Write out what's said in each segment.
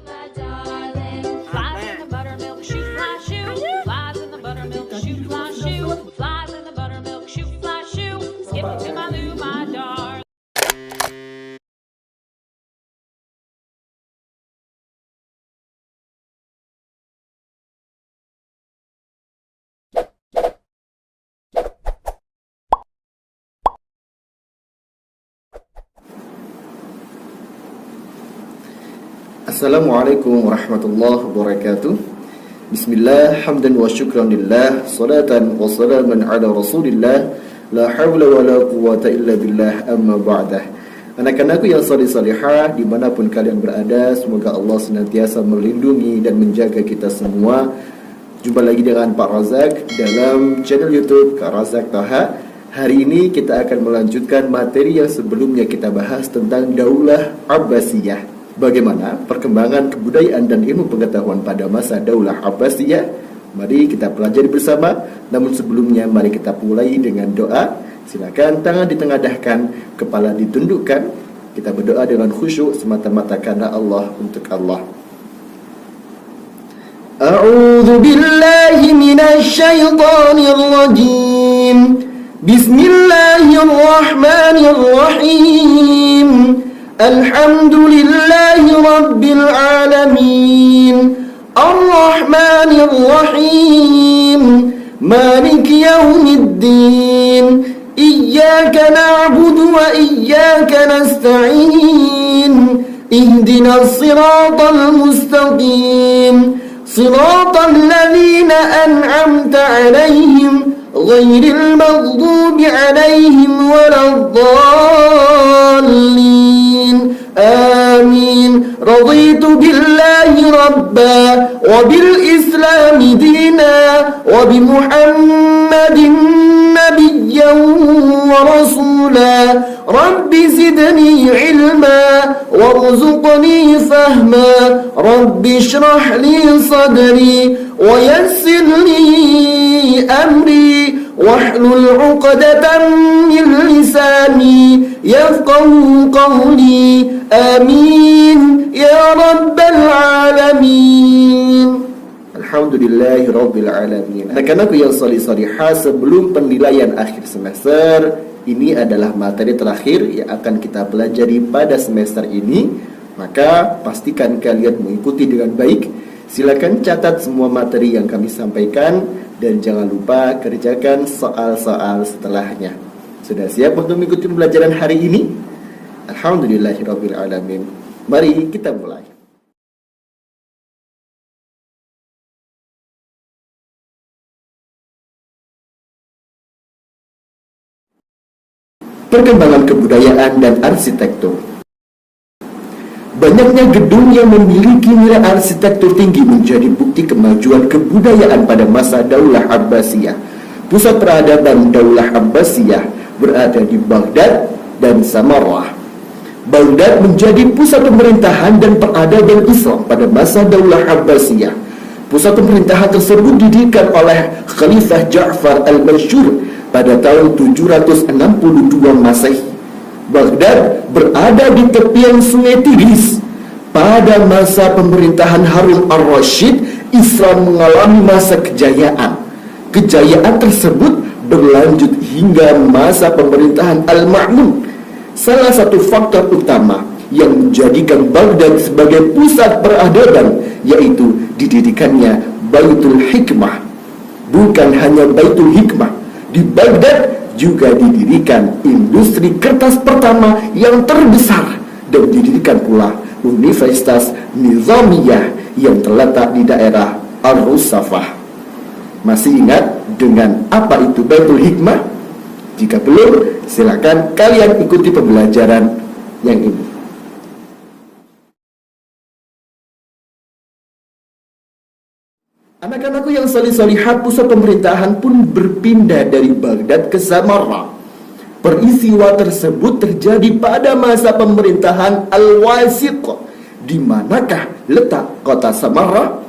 my darling. Flies in the buttermilk shoe, fly shoe. Flies in the buttermilk shoe, fly shoe. Flies in the buttermilk shoe, fly shoe. Skip to my loo, my darling. Assalamualaikum warahmatullahi wabarakatuh. Bismillah, hamdan wa syukran lillah, salatan wa salaman ala rasulillah, la hawla wa la quwata illa billah, amma ba'dah. Anak-anakku yang salih-salihah dimanapun kalian berada, semoga Allah senantiasa melindungi dan menjaga kita semua. Jumpa lagi dengan Pak Razak dalam channel YouTube Kak Razak Taha. Hari ini kita akan melanjutkan materi yang sebelumnya kita bahas tentang Daulah Abbasiyah. Bagaimana perkembangan kebudayaan dan ilmu pengetahuan pada masa Daulah Abbasiyah? Mari kita pelajari bersama. Namun sebelumnya mari kita mulai dengan doa. Silakan tangan ditengadahkan, kepala ditundukkan. Kita berdoa dengan khusyuk semata-mata karena Allah, untuk Allah. A'udzu billahi minasy syaithanir rajim. Bismillahirrahmanirrahim. Alhamdulillahi Rabbil Alamin, Ar-Rahmanir-Rahim, Maliki Yawmiddin, Iyyaka na'budu wa iyyaka nasta'in, Ihdinas siratal mustaqim, siratal ladzina an'amta 'alaihim, ghairil maghdubi 'alaihim waladdallin. Amin. Raditu billahi rabba wa bil islami dina wa bi Muhammadin nabiyyan wa rasula. Rabbi zidni ilma warzuqni fahma. Rabbi shrah li sadri wa yassir li amri wahlul 'uqdatam min lisani yafqahu qawli. Amin ya rabbal alamin. Alhamdulillahi rabbil alamin. Anak-anakku yang salih-salihah, sebelum penilaian akhir semester, ini adalah materi terakhir yang akan kita pelajari pada semester ini. Maka pastikan kalian mengikuti dengan baik. Silakan catat semua materi yang kami sampaikan dan jangan lupa kerjakan soal-soal setelahnya. Sudah siap untuk mengikuti pembelajaran hari ini? Alhamdulillahirabbil alamin. Mari kita mulai. Perkembangan kebudayaan dan arsitektur. Banyaknya gedung yang memiliki nilai arsitektur tinggi menjadi bukti kemajuan kebudayaan pada masa Daulah Abbasiyah. Pusat peradaban Daulah Abbasiyah berada di Baghdad dan Samarrah. Baghdad menjadi pusat pemerintahan dan peradaban Islam pada masa Daulah Abbasiyah. Pusat pemerintahan tersebut didirikan oleh Khalifah Ja'far al-Mansyur pada tahun 762 Masehi. Baghdad berada di tepian sungai Tigris. Pada masa pemerintahan Harun ar-Rasyid, Islam mengalami masa kejayaan. Kejayaan tersebut berlanjut hingga masa pemerintahan Al-Ma'mun. Salah satu faktor utama yang menjadikan Baghdad sebagai pusat peradaban yaitu didirikannya Baitul Hikmah. Bukan hanya Baitul Hikmah, di Baghdad juga didirikan industri kertas pertama yang terbesar dan didirikan pula Universitas Nizamiyah yang terletak di daerah Ar-Rusafah. Masih ingat dengan apa itu Baitul Hikmah? Jika belum, silakan kalian ikuti pembelajaran yang ini. Anak-anakku yang salih-salihah, pusat pemerintahan pun berpindah dari Baghdad ke Samarra. Peristiwa tersebut terjadi pada masa pemerintahan Al-Wasiq. Di manakah letak kota Samarra?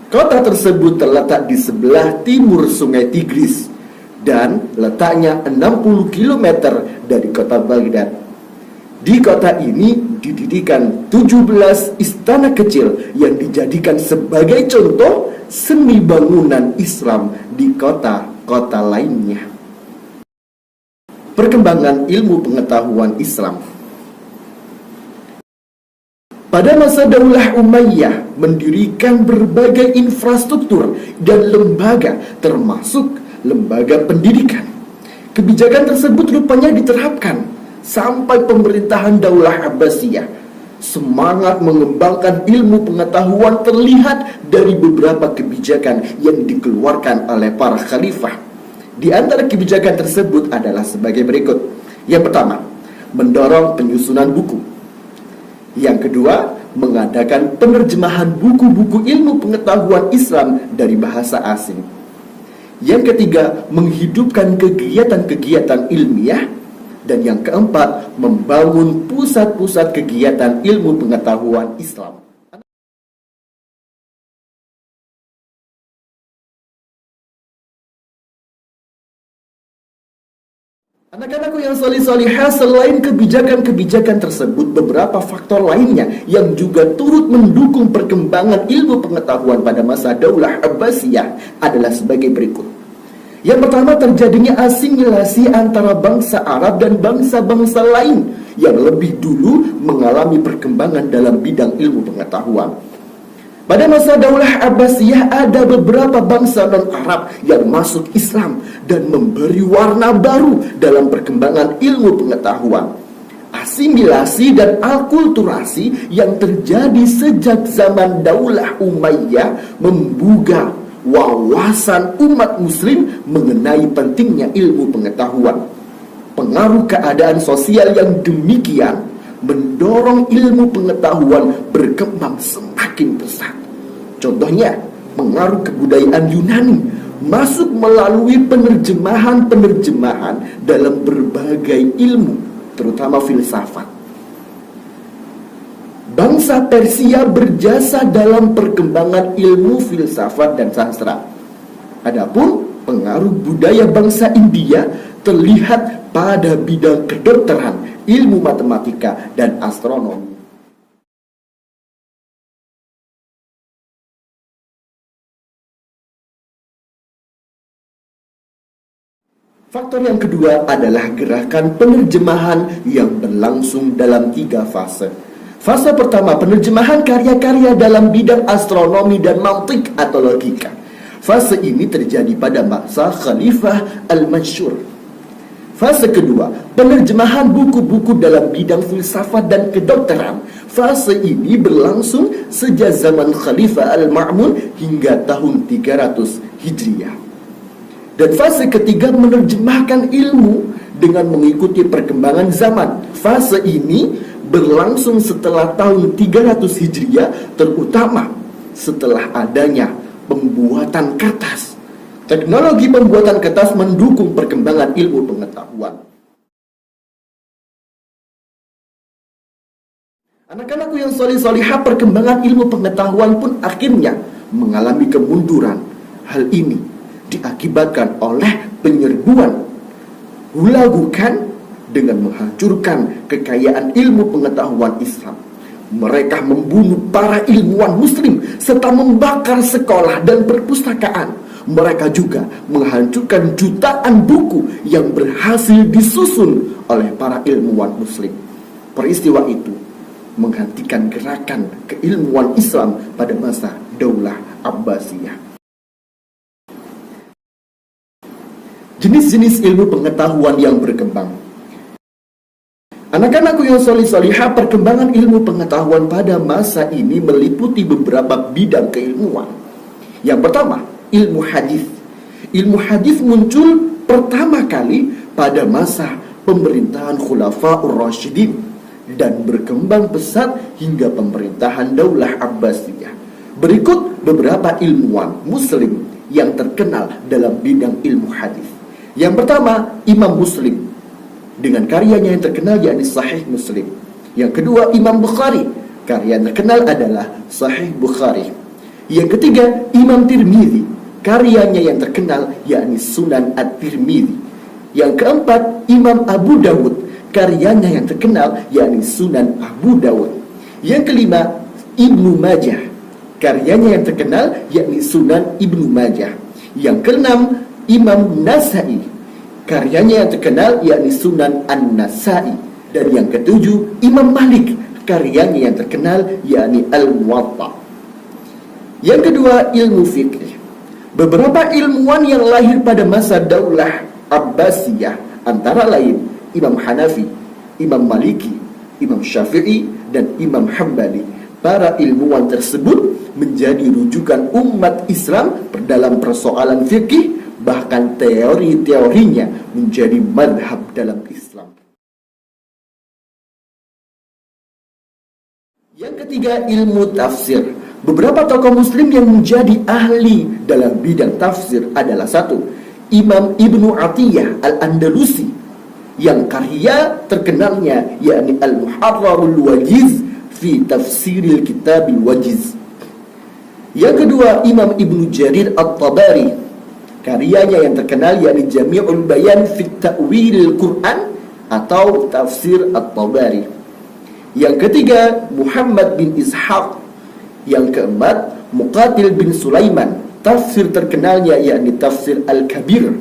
Kota tersebut terletak di sebelah timur sungai Tigris dan letaknya 60 km dari kota Baghdad. Di kota ini didirikan 17 istana kecil yang dijadikan sebagai contoh seni bangunan Islam di kota-kota lainnya. Perkembangan ilmu pengetahuan Islam. Pada masa Daulah Umayyah mendirikan berbagai infrastruktur dan lembaga, termasuk lembaga pendidikan. Kebijakan tersebut rupanya diterapkan sampai pemerintahan Daulah Abbasiyah. Semangat mengembangkan ilmu pengetahuan terlihat dari beberapa kebijakan yang dikeluarkan oleh para khalifah. Di antara kebijakan tersebut adalah sebagai berikut. Yang pertama, mendorong penyusunan buku. Yang kedua, mengadakan penerjemahan buku-buku ilmu pengetahuan Islam dari bahasa asing. Yang ketiga, menghidupkan kegiatan-kegiatan ilmiah. Dan yang keempat, membangun pusat-pusat kegiatan ilmu pengetahuan Islam. Anak-anakku yang solih-solihah, selain kebijakan-kebijakan tersebut, beberapa faktor lainnya yang juga turut mendukung perkembangan ilmu pengetahuan pada masa Daulah Abbasiyah adalah sebagai berikut. Yang pertama, terjadinya asimilasi antara bangsa Arab dan bangsa-bangsa lain yang lebih dulu mengalami perkembangan dalam bidang ilmu pengetahuan. Pada masa Daulah Abbasiyah ada beberapa bangsa non-Arab yang masuk Islam dan memberi warna baru dalam perkembangan ilmu pengetahuan. Asimilasi dan akulturasi yang terjadi sejak zaman Daulah Umayyah membuka wawasan umat muslim mengenai pentingnya ilmu pengetahuan. Pengaruh keadaan sosial yang demikian mendorong ilmu pengetahuan berkembang semakin pesat. Contohnya, pengaruh kebudayaan Yunani masuk melalui penerjemahan-penerjemahan dalam berbagai ilmu, terutama filsafat. Bangsa Persia berjasa dalam perkembangan ilmu filsafat dan sastra. Adapun pengaruh budaya bangsa India terlihat pada bidang kedokteran, ilmu matematika, dan astronomi. Faktor yang kedua adalah gerakan penerjemahan yang berlangsung dalam 3 fase. Fase pertama, penerjemahan karya-karya dalam bidang astronomi dan mantik atau logika. Fase ini terjadi pada masa Khalifah Al-Mansyur. Fase kedua, penerjemahan buku-buku dalam bidang filsafat dan kedokteran. Fase ini berlangsung sejak zaman Khalifah Al-Ma'mun hingga tahun 300 Hijriah. Dan fase ketiga, menerjemahkan ilmu dengan mengikuti perkembangan zaman. Fase ini berlangsung setelah tahun 300 Hijriah, terutama setelah adanya pembuatan kertas. Teknologi pembuatan kertas mendukung perkembangan ilmu pengetahuan. Anak-anakku yang solih-solihah, perkembangan ilmu pengetahuan pun akhirnya mengalami kemunduran. Hal ini diakibatkan oleh penyerbuan hulagukan dengan menghancurkan kekayaan ilmu pengetahuan Islam. Mereka membunuh para ilmuwan muslim serta membakar sekolah dan perpustakaan. Mereka juga menghancurkan jutaan buku yang berhasil disusun oleh para ilmuwan muslim. Peristiwa itu menghentikan gerakan keilmuan Islam pada masa Daulah Abbasiyah. Jenis-jenis ilmu pengetahuan yang berkembang. Anak-anakku yang solih-solihah, perkembangan ilmu pengetahuan pada masa ini meliputi beberapa bidang keilmuan. Yang pertama, ilmu hadis. Ilmu hadis muncul pertama kali pada masa pemerintahan Khulafaur Rasyidin dan berkembang pesat hingga pemerintahan Daulah Abbasiyah. Berikut beberapa ilmuwan muslim yang terkenal dalam bidang ilmu hadis. Yang pertama, Imam Muslim dengan karyanya yang terkenal yakni Sahih Muslim. Yang kedua, Imam Bukhari, karya yang terkenal adalah Sahih Bukhari. Yang ketiga, Imam Tirmidzi, karyanya yang terkenal yakni Sunan At-Tirmidzi. Yang keempat, Imam Abu Dawud, karyanya yang terkenal yakni Sunan Abu Dawud. Yang kelima, Ibnu Majah, karyanya yang terkenal yakni Sunan Ibnu Majah. Yang keenam, Imam Nasai, karyanya yang terkenal yakni Sunan An-Nasai. Dan yang ketujuh, Imam Malik, karyanya yang terkenal yakni Al-Muwatta. Yang kedua, ilmu fikih. Beberapa ilmuwan yang lahir pada masa Daulah Abbasiyah antara lain Imam Hanafi, Imam Maliki, Imam Syafi'i, dan Imam Hambali. Para ilmuwan tersebut menjadi rujukan umat Islam dalam persoalan fikih, bahkan teori-teorinya menjadi madhab dalam Islam. Yang ketiga, ilmu tafsir. Beberapa tokoh muslim yang menjadi ahli dalam bidang tafsir adalah satu, Imam Ibnu Atiyah Al-Andalusi, yang karya terkenalnya yakni Al-Muharrarul Wajiz fi Tafsiril Kitabil Wajiz. Yang kedua, Imam Ibnu Jarir At-Tabari, karyanya yang terkenal yakni Jami'ul Bayan fi Ta'wilil Quran atau Tafsir At-Tabari. Yang ketiga, Muhammad bin Ishaq. Yang keempat, Muqatil bin Sulaiman, tafsir terkenalnya yakni Tafsir Al-Kabir.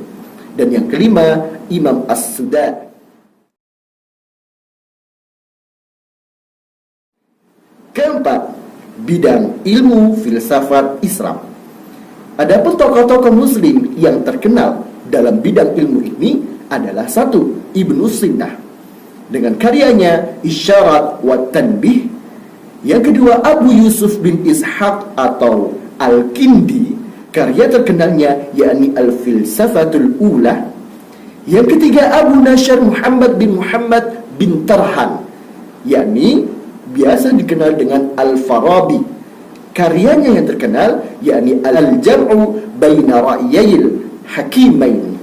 Dan yang kelima, Imam As-Sudai. Keempat, bidang ilmu filsafat Islam. Adapun tokoh-tokoh muslim yang terkenal dalam bidang ilmu ini adalah satu, Ibnu Sina dengan karyanya Isyarat wa Tanbih. Yang kedua, Abu Yusuf bin Ishaq atau Al-Kindi, karya terkenalnya yakni Al-Filsafatul Ula. Yang ketiga, Abu Nashr Muhammad bin Tarhan, yakni biasa dikenal dengan Al-Farabi. Karyanya yang terkenal yakni Al-Jam'u Baina Ra'yayil Hakimain.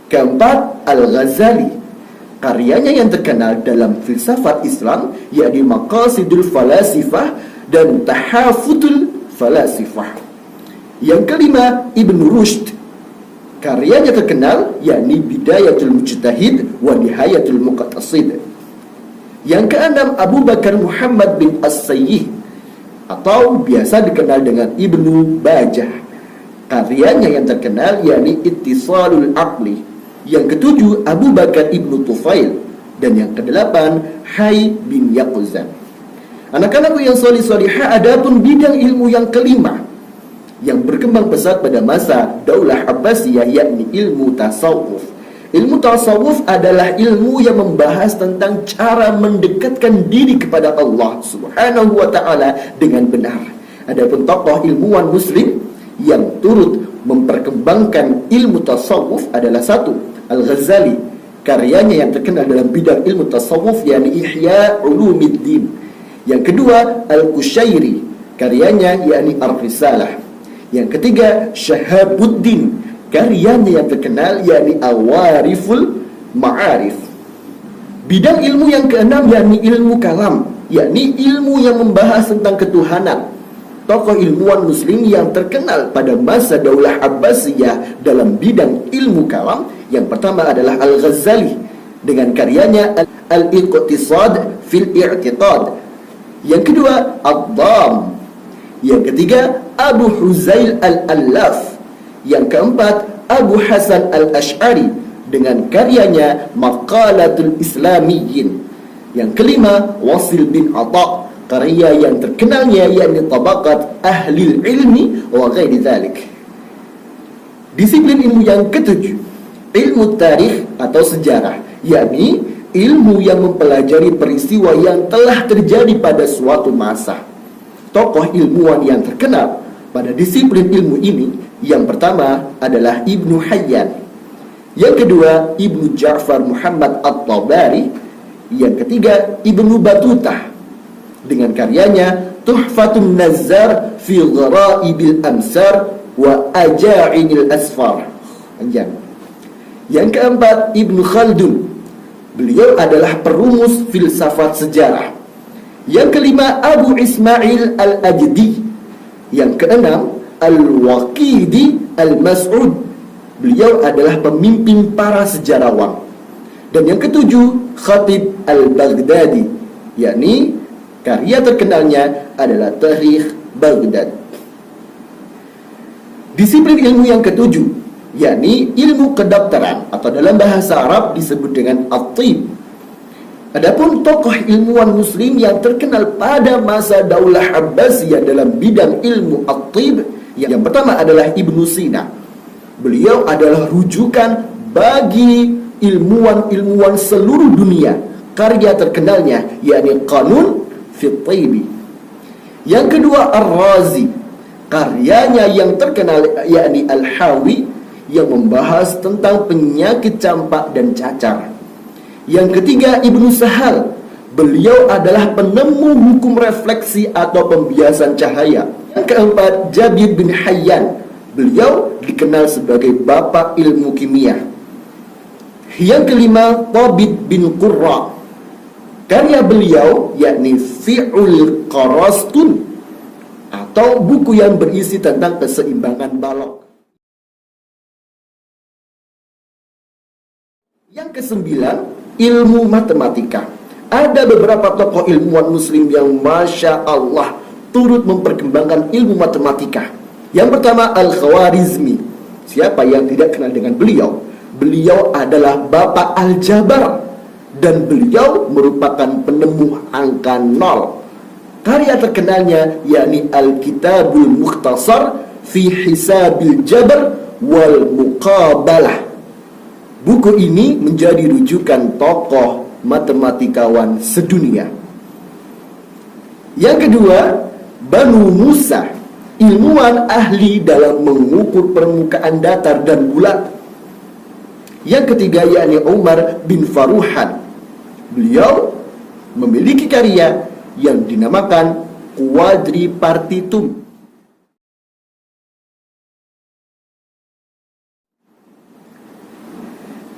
Keempat, Al-Ghazali, karyanya yang terkenal dalam filsafat Islam yakni Maqasidul Falasifah dan Tahafutul Falasifah. Yang kelima, Ibnu Rushd, karyanya terkenal yakni Bidayatul Mujtahid wa Nihayatul Muqtasid. Yang keenam, Abu Bakar Muhammad bin As-Sayyih atau biasa dikenal dengan Ibnu Bajah, karyanya yang terkenal yakni Ittisalul Aqli. Yang ketujuh, Abu Bakar Ibnu Tufail. Dan yang kedelapan, Hay bin Yaqzan. Anak-anakku yang solih-solihah, adapun bidang ilmu yang kelima yang berkembang pesat pada masa Daulah Abbasiyah yakni ilmu tasawuf. Ilmu tasawuf adalah ilmu yang membahas tentang cara mendekatkan diri kepada Allah Subhanahu wa ta'ala dengan benar. Adapun tokoh ilmuwan muslim yang turut memperkembangkan ilmu tasawuf adalah satu, Al-Ghazali, karyanya yang terkenal dalam bidang ilmu tasawuf yakni Ihya Ulumiddin. Yang kedua, Al-Qushairi, karyanya yakni Ar-Risalah. Yang ketiga, Syahabuddin, karyanya yang terkenal yakni Al-Wariful Ma'arif. Bidang ilmu yang keenam yakni ilmu kalam, yakni ilmu yang membahas tentang ketuhanan. Tokoh ilmuwan muslim yang terkenal pada masa Daulah Abbasiyah dalam bidang ilmu kalam, yang pertama adalah Al-Ghazali dengan karyanya Al-Iqtisad fil I'tiqad. Yang kedua, Ad-Dam. Yang ketiga, Abu Huzail Al-Allaf. Yang keempat, Abu Hasan Al-Ash'ari dengan karyanya Maqalatul Islamiyyin. Yang kelima, Wasil bin Atha, karya yang terkenalnya yakni Tabaqat Ahlil Ilmi wa ghairi dzalik. Disiplin ilmu yang ketujuh, ilmu tarikh atau sejarah, yakni ilmu yang mempelajari peristiwa yang telah terjadi pada suatu masa. Tokoh ilmuwan yang terkenal pada disiplin ilmu ini, yang pertama adalah Ibnu Hayyan. Yang kedua, Ibnu Ja'far Muhammad At-Tabari. Yang ketiga, Ibnu Batutah dengan karyanya Tuhfatun Nazzar fi Ghara'ibil Amsar wa Aja'inil Asfar. Panjang. Yang keempat, Ibnu Khaldun. Beliau adalah perumus filsafat sejarah. Yang kelima, Abu Ismail Al-Ajdi. Yang keenam, Al-Waqidi Al-Mas'ud. Beliau adalah pemimpin para sejarawan. Dan yang ketujuh, Khatib Al-Baghdadi, yakni karya terkenalnya adalah Tarikh Baghdad. Disiplin ilmu yang ketujuh, yakni ilmu kedokteran atau dalam bahasa Arab disebut dengan at-tib. Adapun tokoh ilmuwan muslim yang terkenal pada masa Daulah Abbasiyah dalam bidang ilmu at-tib, yang pertama adalah Ibnu Sina. Beliau adalah rujukan bagi ilmuwan-ilmuwan seluruh dunia. Karya terkenalnya yakni Qanun fi Tibi. Yang kedua Ar-Razi, karyanya yang terkenal yakni Al-Hawi, yang membahas tentang penyakit campak dan cacar. Yang ketiga Ibnu Sahal, beliau adalah penemu hukum refleksi atau pembiasan cahaya. Yang keempat Jabir bin Hayyan, beliau dikenal sebagai bapak ilmu kimia. Yang kelima Thabit bin Qurra, karya beliau yakni Fi'ul Qarastun, atau buku yang berisi tentang keseimbangan balok. Yang kesembilan, ilmu matematika. Ada beberapa tokoh ilmuwan muslim yang Masya Allah turut memperkembangkan ilmu matematika. Yang pertama Al-Khwarizmi. Siapa yang tidak kenal dengan beliau? Beliau adalah Bapak Al-Jabar, dan beliau merupakan penemu angka 0. Karya terkenalnya yakni Al-Kitabul Mukhtasar fi Hisabil Jabr wal Muqabalah. Buku ini menjadi rujukan tokoh matematikawan sedunia. Yang kedua, Banu Musa, ilmuwan ahli dalam mengukur permukaan datar dan bulat. Yang ketiga yakni Umar bin Faruhan. Beliau memiliki karya yang dinamakan Quadripartitum.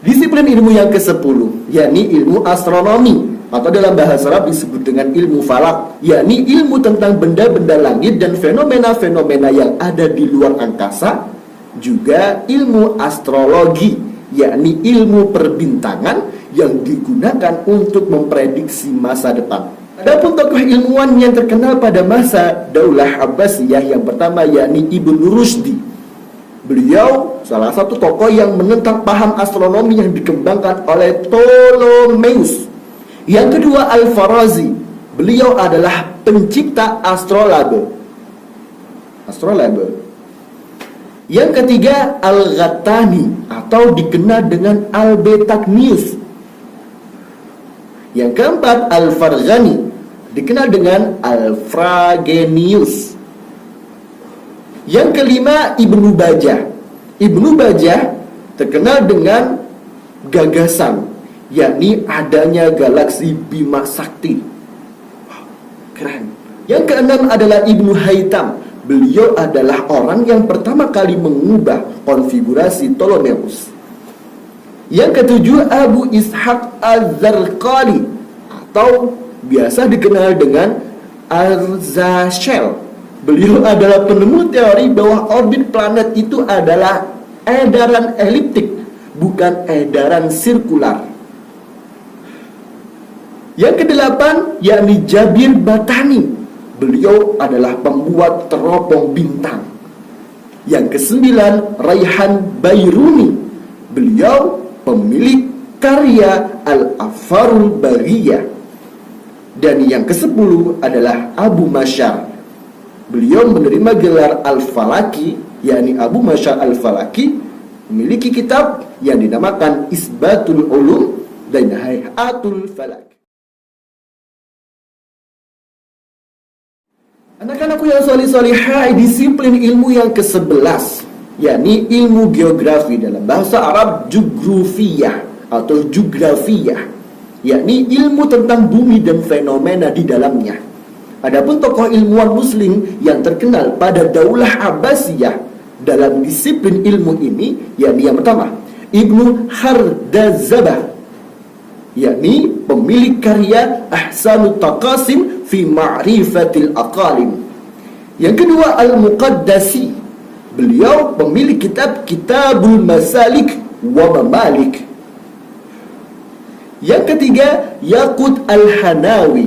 Disiplin ilmu yang ke-10 yakni ilmu astronomi, atau dalam bahasa Arab disebut dengan ilmu falak, yakni ilmu tentang benda-benda langit dan fenomena-fenomena yang ada di luar angkasa. Juga ilmu astrologi, yakni ilmu perbintangan yang digunakan untuk memprediksi masa depan. Adapun tokoh ilmuwan yang terkenal pada masa Daulah Abbasiyah, yang pertama yakni Ibnu Rushdi. Beliau salah satu tokoh yang menentang paham astronomi yang dikembangkan oleh Ptolemeus. Yang kedua Al-Farazi, beliau adalah pencipta astrolabe. Yang ketiga Al-Ghattani, atau dikenal dengan Al-Betaknius. Yang keempat Al-Farghani, dikenal dengan Al-Fragenius. Yang kelima Ibnu Bajjah. Ibnu Bajjah terkenal dengan gagasan, yakni adanya galaksi Bima Sakti. Keren. Yang keenam adalah Ibnu Haytham. Beliau adalah orang yang pertama kali mengubah konfigurasi Ptolemeus. Yang ketujuh Abu Ishaq Az-Zarqali, atau biasa dikenal dengan Arzachel. Beliau adalah penemu teori bahwa orbit planet itu adalah edaran eliptik, bukan edaran sirkular. Yang kedelapan yakni Jabir Batani. Beliau adalah pembuat teropong bintang. Yang kesembilan Raihan Bairuni. Beliau pemilik karya Al-Afarul Bariyah. Dan yang ke-10 adalah Abu Masyar. Beliau menerima gelar Al-Falaki, yakni Abu Masyar Al-Falaki, memiliki kitab yang dinamakan Isbatul Ulum dan Hayatul Falak. Anak-anakku yang solih-solihah, disiplin ilmu yang ke-11 yakni ilmu geografi, dalam bahasa Arab Jugrufiyah atau Jugrafiyah, yakni ilmu tentang bumi dan fenomena di dalamnya. Adapun tokoh ilmuwan muslim yang terkenal pada Daulah Abbasiyah dalam disiplin ilmu ini yakni yang pertama Ibnu Hardazabah, yakni pemilik karya Ahsanut Taqasim fi Ma'rifatil Aqalim. Yang kedua Al-Muqaddasi, beliau pemilik kitab Kitabul Masalik wa Mamalik. Yang ketiga, Yaqut Al-Hanawi.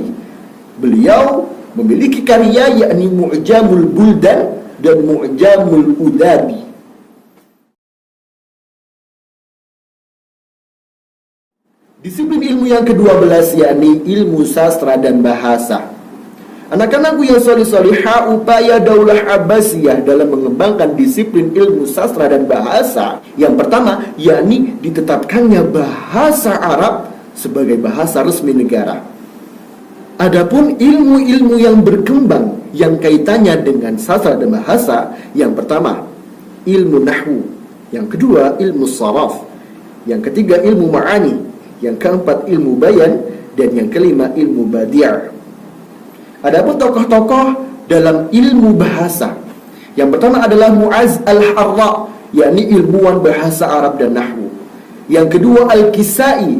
Beliau memiliki karya yakni Mu'jamul Buldan dan Mu'jamul Udabi. Disiplin ilmu yang ke-12 yakni ilmu sastra dan bahasa. Anak-anakku yang solih-solihah, upaya Daulah Abbasiyah dalam mengembangkan disiplin ilmu sastra dan bahasa yang pertama yakni ditetapkannya bahasa Arab sebagai bahasa resmi negara. Adapun ilmu-ilmu yang berkembang yang kaitannya dengan sastra dan bahasa, yang pertama ilmu nahwu, yang kedua ilmu saraf, yang ketiga ilmu ma'ani, yang keempat ilmu bayan, dan yang kelima ilmu badi'. Adapun tokoh-tokoh dalam ilmu bahasa, yang pertama adalah Mu'az Al-Harra, yakni ilmuwan bahasa Arab dan nahwu. Yang kedua Al-Kisai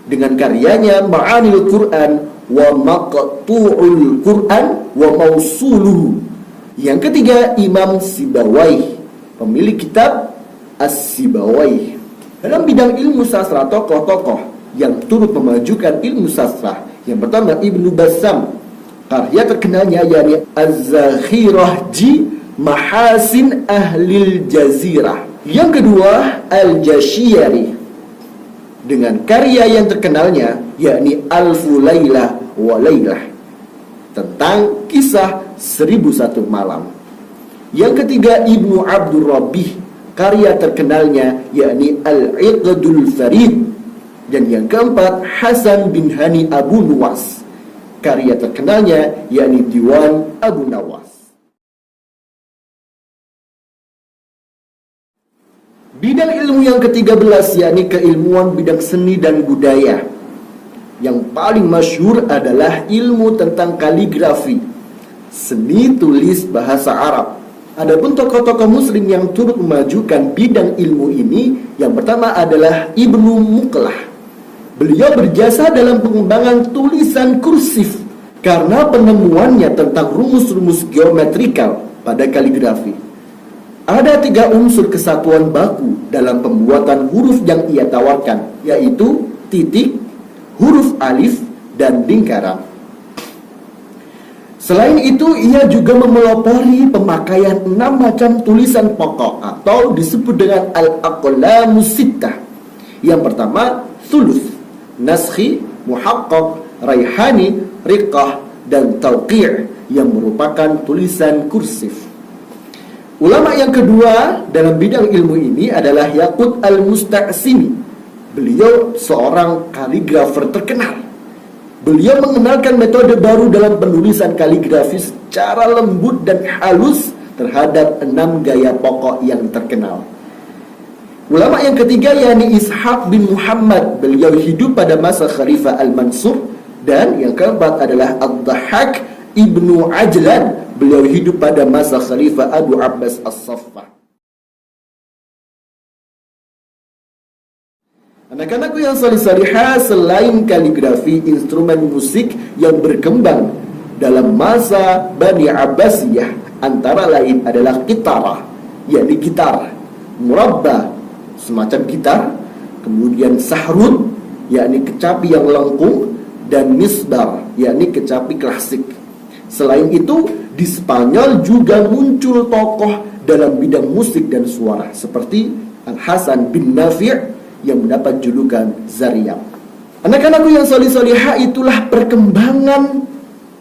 dengan karyanya Ma'anil Quran wa Maqtu'ul Quran wa Mausuluhu. Yang ketiga Imam Sibawayh, pemilik kitab As-Sibawayh. Dalam bidang ilmu sastra, tokoh-tokoh yang turut memajukan ilmu sastra, yang pertama Ibnu Bassam, karya terkenalnya yakni Az-Zakhirah Ji Mahasin Ahlil Jazirah. Yang kedua Al-Jashiyari dengan karya yang terkenalnya yakni Alfu Lailah wa Lailah, tentang kisah 1001 malam. Yang ketiga Ibnu Abdul Rabbih, karya terkenalnya yakni Al-Iqdul Farid. Dan yang keempat Hasan bin Hani Abu Nuwas, karya terkenalnya yakni Diwan Abu Nawas. Bidang ilmu yang ke-13 yakni keilmuan bidang seni dan budaya. Yang paling masyhur adalah ilmu tentang kaligrafi, seni tulis bahasa Arab. Adapun tokoh-tokoh muslim yang turut memajukan bidang ilmu ini, yang pertama adalah Ibnu Muqlah. Beliau berjasa dalam pengembangan tulisan kursif karena penemuannya tentang rumus-rumus geometrikal pada kaligrafi. Ada 3 unsur kesatuan baku dalam pembuatan huruf yang ia tawarkan, yaitu titik, huruf alif, dan lingkaran. Selain itu, ia juga memelopori pemakaian 6 macam tulisan pokok atau disebut dengan al-aqlamus sittah. Yang pertama, thuluth, naskhi, muhaqqaq, raihani, riqah, dan tauqi' yang merupakan tulisan kursif. Ulama yang kedua dalam bidang ilmu ini adalah Yaqut Al-Musta'simi. Beliau seorang kaligrafer terkenal. Beliau mengenalkan metode baru dalam penulisan kaligrafi secara lembut dan halus terhadap 6 gaya pokok yang terkenal. Ulama yang ketiga yakni Ishaq bin Muhammad. Beliau hidup pada masa Khalifah Al-Mansur. Dan yang keempat adalah Ad-Dhahhak Ibnu Ajlan. Beliau hidup pada masa Khalifah Abu Abbas As-Saffah. Anak-anakku yang salih-salihah, selain kaligrafi, instrumen musik yang berkembang dalam masa Bani Abbasiyah antara lain adalah kitarah, yakni gitar, murabba, semacam gitar, kemudian sahrun, yakni kecapi yang lengkung, dan misbar, yakni kecapi klasik. Selain itu, di Spanyol juga muncul tokoh dalam bidang musik dan suara seperti Al-Hasan bin Nafi' yang mendapat julukan Zaryab. Anak-anakku yang solih-solihah, itulah perkembangan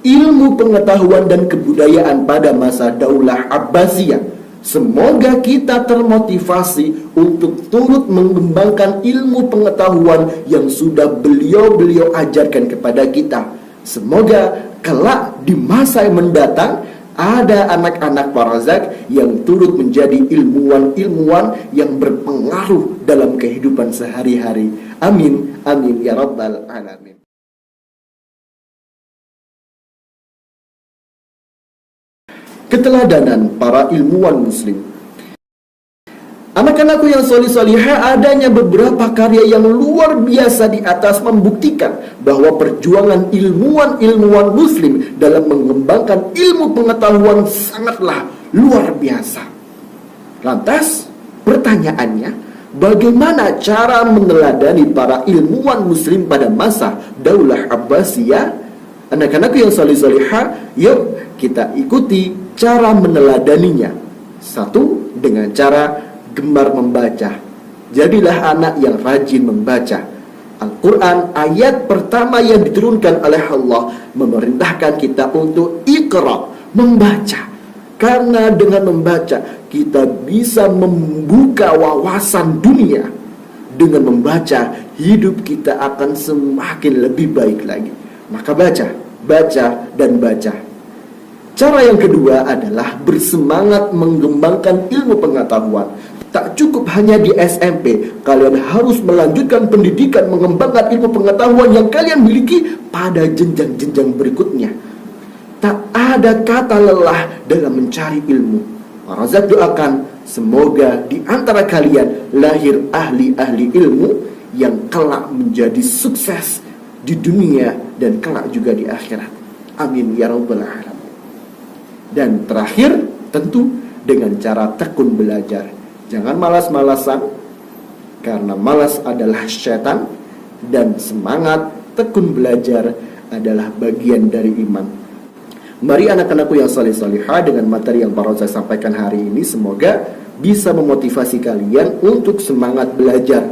ilmu pengetahuan dan kebudayaan pada masa Daulah Abbasiyah. Semoga kita termotivasi untuk turut mengembangkan ilmu pengetahuan yang sudah beliau-beliau ajarkan kepada kita. Semoga kelak di masa yang mendatang ada anak-anak Warazak yang turut menjadi ilmuwan-ilmuwan yang berpengaruh dalam kehidupan sehari-hari. Amin, amin ya rabbal alamin. Keteladanan para ilmuwan muslim. Anak-anakku yang solih-solihah, adanya beberapa karya yang luar biasa di atas membuktikan bahwa perjuangan ilmuwan-ilmuwan muslim dalam mengembangkan ilmu pengetahuan sangatlah luar biasa. Lantas, pertanyaannya, Bagaimana cara meneladani para ilmuwan muslim pada masa Daulah Abbasiyah? Anak-anakku yang salih-salihah, yuk kita ikuti cara meneladaninya. Satu, dengan cara gemar membaca. Jadilah anak yang rajin membaca. Al-Quran ayat pertama yang diturunkan oleh Allah memerintahkan kita untuk iqra, membaca. Karena dengan membaca kita bisa membuka wawasan dunia. Dengan membaca hidup kita akan semakin lebih baik lagi. Maka baca, baca, dan baca. Cara yang kedua adalah bersemangat mengembangkan ilmu pengetahuan. Tak cukup hanya di SMP, kalian harus melanjutkan pendidikan mengembangkan ilmu pengetahuan yang kalian miliki pada jenjang-jenjang berikutnya. Tak ada kata lelah dalam mencari ilmu. Razak doakan semoga di antara kalian lahir ahli-ahli ilmu yang kelak menjadi sukses di dunia dan kelak juga di akhirat. Amin ya rabbal alamin. Dan terakhir tentu dengan cara tekun belajar. Jangan malas-malasan, karena malas adalah syaitan, dan semangat tekun belajar adalah bagian dari iman. Mari anak-anakku yang salih-salihah, dengan materi yang Pak Rozak sampaikan hari ini, semoga bisa memotivasi kalian untuk semangat belajar.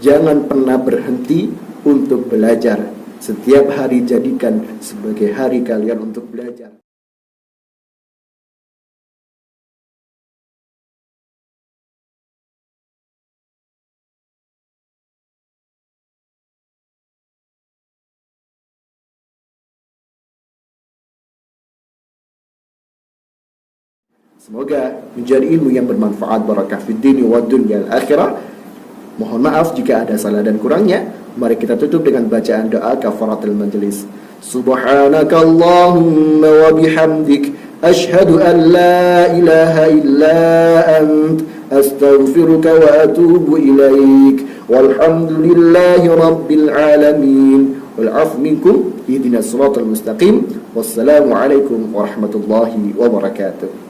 Jangan pernah berhenti untuk belajar. Setiap hari jadikan sebagai hari kalian untuk belajar. Semoga menjadi ilmu yang bermanfaat, barakah fid dini wa dunya al akhirah. Mohon maaf jika ada salah dan kurangnya. Mari kita tutup dengan bacaan doa kafaratul majlis. Subhanakallahumma wa bihamdik, ashhadu an la ilaha illa ant, astaghfiruka wa atubu ilaik. Walhamdulillahi rabbil alamin. Wal 'afwu minkum, ihdinas siratal mustaqim. Wassalamu alaikum warahmatullahi wabarakatuh.